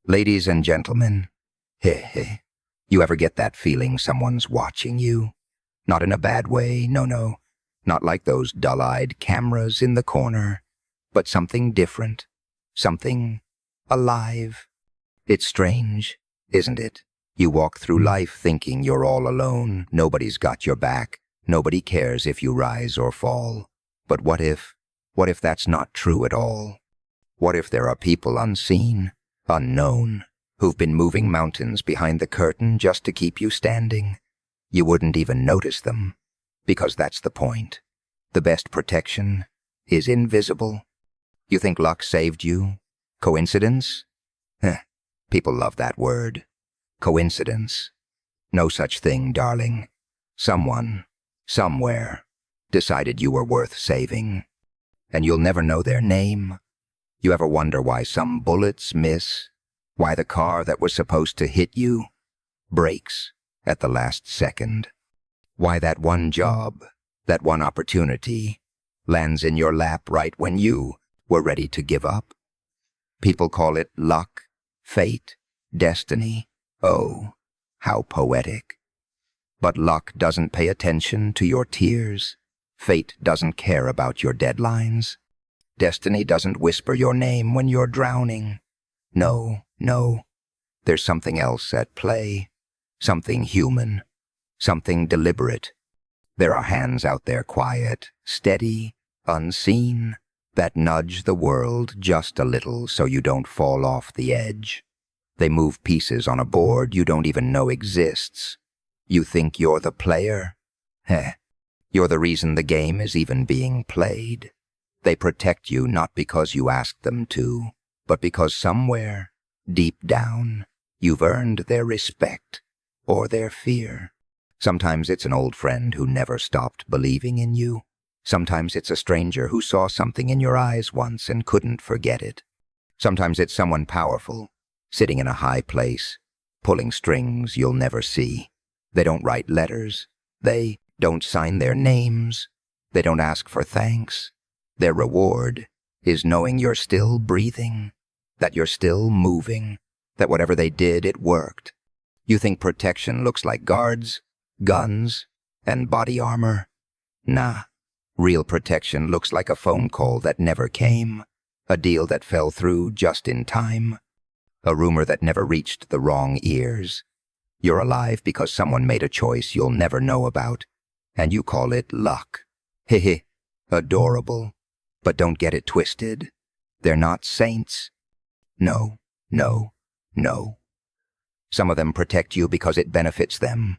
Ladies and gentlemen, heh, you ever get that feeling someone's watching you? Not in a bad way, no. Not like those dull-eyed cameras in the corner, but something different, something alive. It's strange, isn't it? You walk through life thinking you're all alone, nobody's got your back, nobody cares if you rise or fall. But what if that's not true at all? What if there are people unseen, unknown, who've been moving mountains behind the curtain just to keep you standing? You wouldn't even notice them, because that's the point. The best protection is invisible. You think luck saved you? Coincidence? People love that word. Coincidence. No such thing, darling. Someone, somewhere, decided you were worth saving. And you'll never know their name. You ever wonder why some bullets miss? Why the car that was supposed to hit you breaks at the last second? Why that one job, that one opportunity, lands in your lap right when you were ready to give up? People call it luck, fate, destiny. Oh, how poetic. But luck doesn't pay attention to your tears. Fate doesn't care about your deadlines. Destiny doesn't whisper your name when you're drowning. No. There's something else at play. Something human. Something deliberate. There are hands out there quiet, steady, unseen, that nudge the world just a little so you don't fall off the edge. They move pieces on a board you don't even know exists. You think you're the player? You're the reason the game is even being played. They protect you not because you asked them to, but because somewhere, deep down, you've earned their respect or their fear. Sometimes it's an old friend who never stopped believing in you. Sometimes it's a stranger who saw something in your eyes once and couldn't forget it. Sometimes it's someone powerful, sitting in a high place, pulling strings you'll never see. They don't write letters. They don't sign their names. They don't ask for thanks. Their reward is knowing you're still breathing, that you're still moving, that whatever they did, it worked. You think protection looks like guards, guns, and body armor? Nah. Real protection looks like a phone call that never came, a deal that fell through just in time, a rumor that never reached the wrong ears. You're alive because someone made a choice you'll never know about, and you call it luck. Adorable. But don't get it twisted. They're not saints. No. Some of them protect you because it benefits them.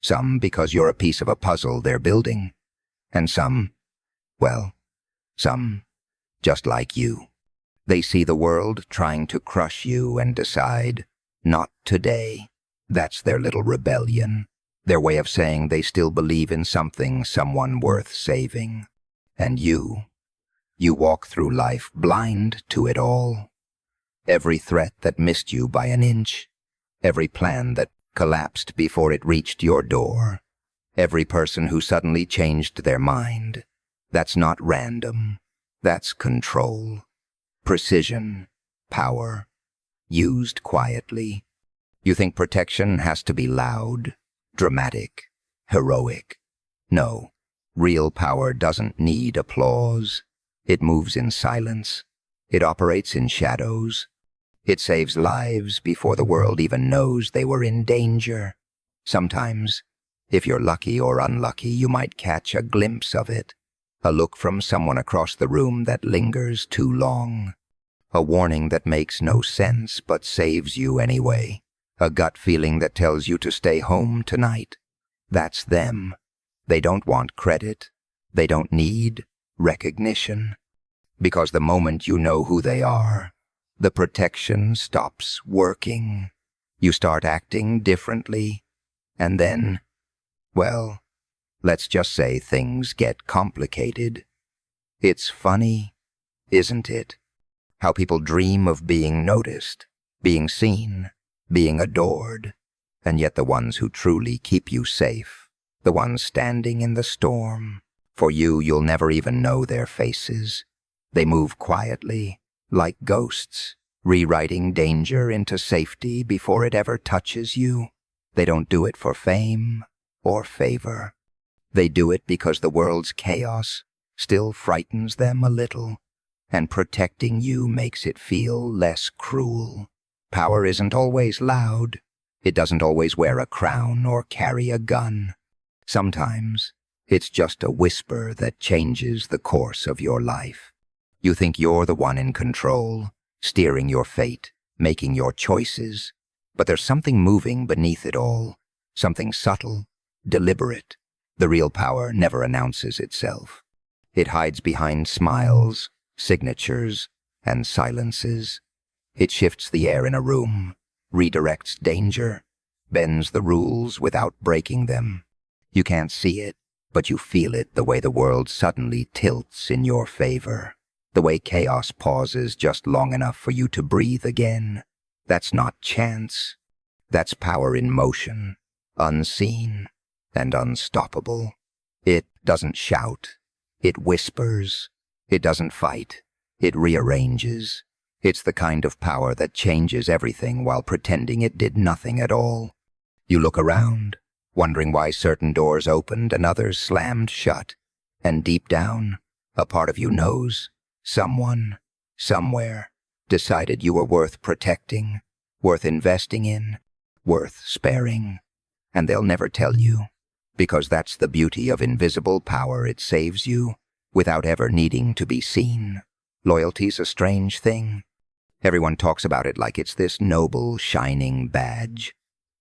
Some because you're a piece of a puzzle they're building. And some just like you. They see the world trying to crush you and decide, not today. That's their little rebellion. Their way of saying they still believe in something, someone worth saving. And you walk through life blind to it all. Every threat that missed you by an inch. Every plan that collapsed before it reached your door. Every person who suddenly changed their mind. That's not random. That's control. Precision. Power. Used quietly. You think protection has to be loud, dramatic, heroic. No. Real power doesn't need applause. It moves in silence. It operates in shadows. It saves lives before the world even knows they were in danger. Sometimes, if you're lucky or unlucky, you might catch a glimpse of it. A look from someone across the room that lingers too long. A warning that makes no sense but saves you anyway. A gut feeling that tells you to stay home tonight. That's them. They don't want credit. They don't need recognition. Because the moment you know who they are, the protection stops working. You start acting differently. And then, well, let's just say things get complicated. It's funny, isn't it? How people dream of being noticed, being seen, being adored, and yet the ones who truly keep you safe, the ones standing in the storm, for you'll never even know their faces. They move quietly, like ghosts, rewriting danger into safety before it ever touches you. They don't do it for fame or favor. They do it because the world's chaos still frightens them a little, and protecting you makes it feel less cruel. Power isn't always loud. It doesn't always wear a crown or carry a gun. Sometimes it's just a whisper that changes the course of your life. You think you're the one in control, steering your fate, making your choices, but there's something moving beneath it all, something subtle, deliberate. The real power never announces itself. It hides behind smiles, signatures, and silences. It shifts the air in a room, redirects danger, bends the rules without breaking them. You can't see it, but you feel it the way the world suddenly tilts in your favor, the way chaos pauses just long enough for you to breathe again. That's not chance. That's power in motion, unseen and unstoppable. It doesn't shout. It whispers. It doesn't fight. It rearranges. It's the kind of power that changes everything while pretending it did nothing at all. You look around, wondering why certain doors opened and others slammed shut. And deep down, a part of you knows someone, somewhere, decided you were worth protecting, worth investing in, worth sparing. And they'll never tell you, because that's the beauty of invisible power. It saves you without ever needing to be seen. Loyalty's a strange thing. Everyone talks about it like it's this noble, shining badge.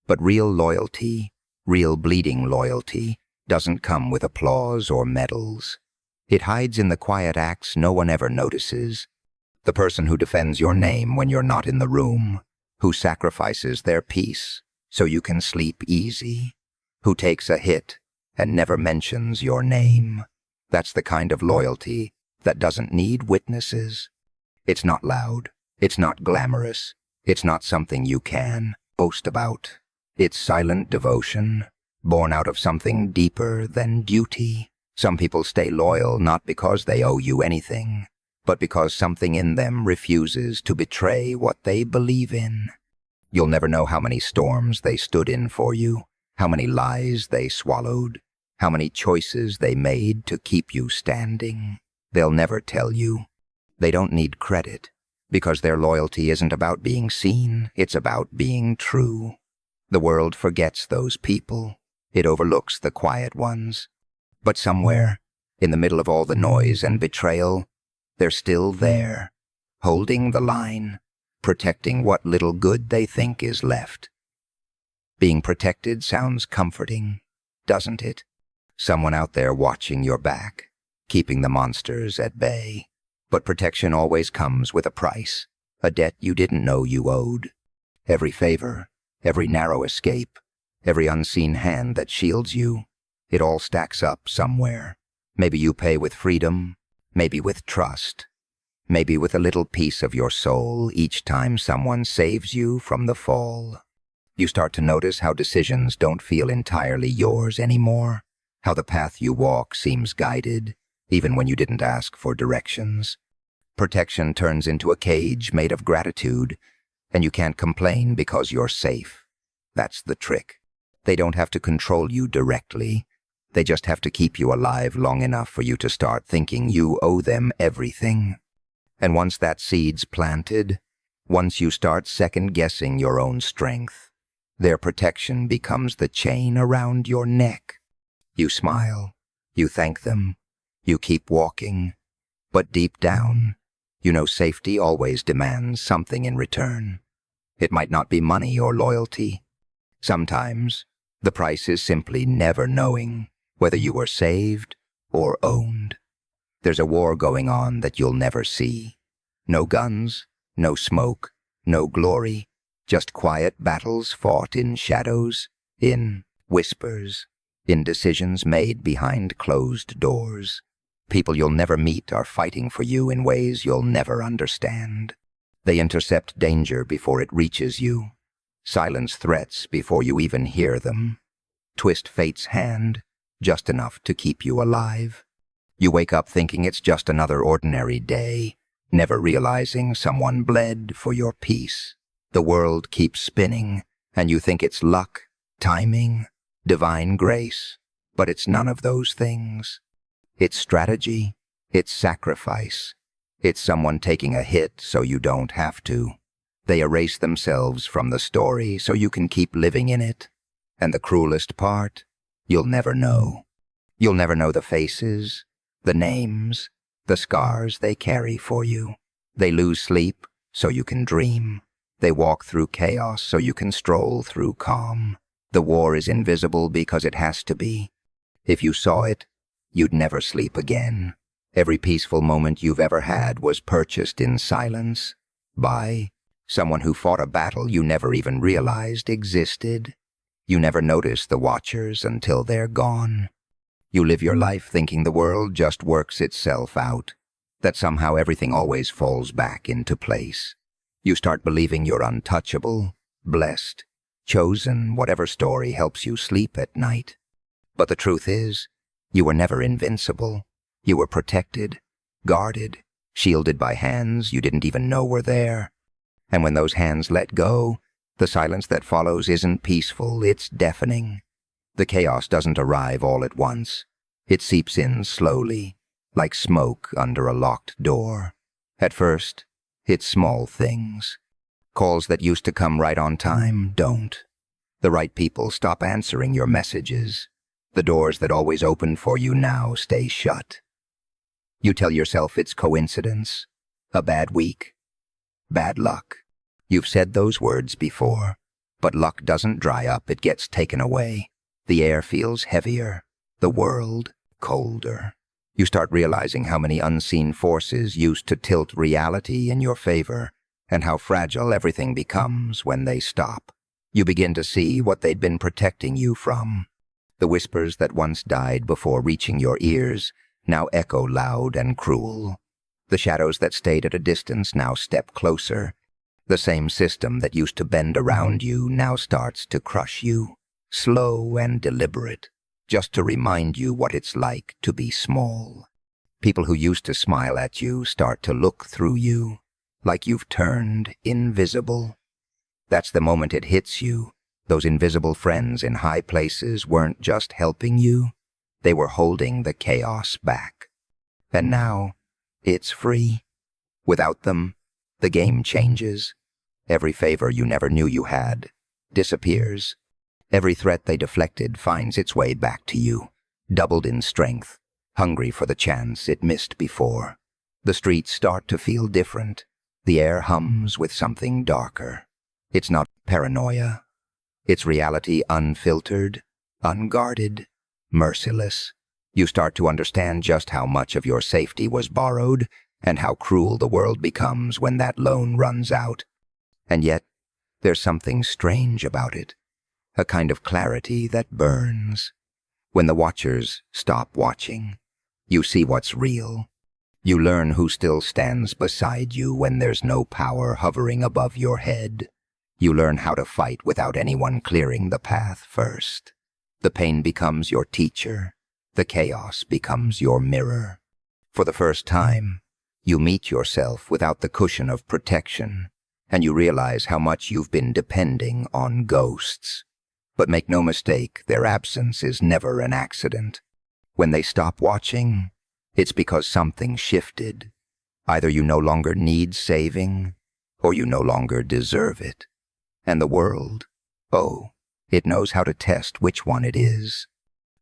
But real loyalty, real bleeding loyalty, doesn't come with applause or medals. It hides in the quiet acts no one ever notices. The person who defends your name when you're not in the room, who sacrifices their peace so you can sleep easy, who takes a hit and never mentions your name. That's the kind of loyalty that doesn't need witnesses. It's not loud. It's not glamorous. It's not something you can boast about. It's silent devotion, born out of something deeper than duty. Some people stay loyal not because they owe you anything, but because something in them refuses to betray what they believe in. You'll never know how many storms they stood in for you, how many lies they swallowed, how many choices they made to keep you standing. They'll never tell you. They don't need credit, because their loyalty isn't about being seen, it's about being true. The world forgets those people. It overlooks the quiet ones. But somewhere, in the middle of all the noise and betrayal, they're still there, holding the line, protecting what little good they think is left. Being protected sounds comforting, doesn't it? Someone out there watching your back, keeping the monsters at bay. But protection always comes with a price, a debt you didn't know you owed. Every favor, every narrow escape, every unseen hand that shields you, it all stacks up somewhere. Maybe you pay with freedom, maybe with trust, maybe with a little piece of your soul each time someone saves you from the fall. You start to notice how decisions don't feel entirely yours anymore, how the path you walk seems guided, even when you didn't ask for directions. Protection turns into a cage made of gratitude, and you can't complain because you're safe. That's the trick. They don't have to control you directly. They just have to keep you alive long enough for you to start thinking you owe them everything. And once that seed's planted, once you start second-guessing your own strength, their protection becomes the chain around your neck. You smile, you thank them, you keep walking, but deep down, you know safety always demands something in return. It might not be money or loyalty. Sometimes, the price is simply never knowing whether you were saved or owned. There's a war going on that you'll never see. No guns, no smoke, no glory, just quiet battles fought in shadows, in whispers, in decisions made behind closed doors. People you'll never meet are fighting for you in ways you'll never understand. They intercept danger before it reaches you, silence threats before you even hear them, twist fate's hand just enough to keep you alive. You wake up thinking it's just another ordinary day, never realizing someone bled for your peace. The world keeps spinning, and you think it's luck, timing, divine grace, but it's none of those things. It's strategy, it's sacrifice, it's someone taking a hit so you don't have to. They erase themselves from the story so you can keep living in it. And the cruelest part, you'll never know. You'll never know the faces, the names, the scars they carry for you. They lose sleep so you can dream. They walk through chaos so you can stroll through calm. The war is invisible because it has to be. If you saw it, you'd never sleep again. Every peaceful moment you've ever had was purchased in silence by someone who fought a battle you never even realized existed. You never notice the watchers until they're gone. You live your life thinking the world just works itself out, that somehow everything always falls back into place. You start believing you're untouchable, blessed, chosen, whatever story helps you sleep at night. But the truth is, you were never invincible. You were protected, guarded, shielded by hands you didn't even know were there. And when those hands let go, the silence that follows isn't peaceful, it's deafening. The chaos doesn't arrive all at once. It seeps in slowly, like smoke under a locked door. At first, it's small things. Calls that used to come right on time don't. The right people stop answering your messages. The doors that always opened for you now stay shut. You tell yourself it's coincidence, a bad week, bad luck. You've said those words before, but luck doesn't dry up, it gets taken away. The air feels heavier, the world colder. You start realizing how many unseen forces used to tilt reality in your favor, and how fragile everything becomes when they stop. You begin to see what they'd been protecting you from. The whispers that once died before reaching your ears now echo loud and cruel. The shadows that stayed at a distance now step closer. The same system that used to bend around you now starts to crush you, slow and deliberate, just to remind you what it's like to be small. People who used to smile at you start to look through you, like you've turned invisible. That's the moment it hits you. Those invisible friends in high places weren't just helping you, they were holding the chaos back. And now, it's free. Without them, the game changes. Every favor you never knew you had disappears. Every threat they deflected finds its way back to you, doubled in strength, hungry for the chance it missed before. The streets start to feel different. The air hums with something darker. It's not paranoia. It's reality unfiltered, unguarded, merciless. You start to understand just how much of your safety was borrowed and how cruel the world becomes when that loan runs out. And yet, there's something strange about it, a kind of clarity that burns. When the watchers stop watching, you see what's real. You learn who still stands beside you when there's no power hovering above your head. You learn how to fight without anyone clearing the path first. The pain becomes your teacher. The chaos becomes your mirror. For the first time, you meet yourself without the cushion of protection, and you realize how much you've been depending on ghosts. But make no mistake, their absence is never an accident. When they stop watching, it's because something shifted. Either you no longer need saving, or you no longer deserve it. And the world, oh, it knows how to test which one it is.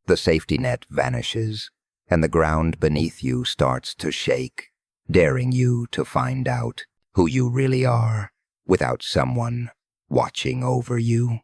The safety net vanishes, and the ground beneath you starts to shake, daring you to find out who you really are without someone watching over you.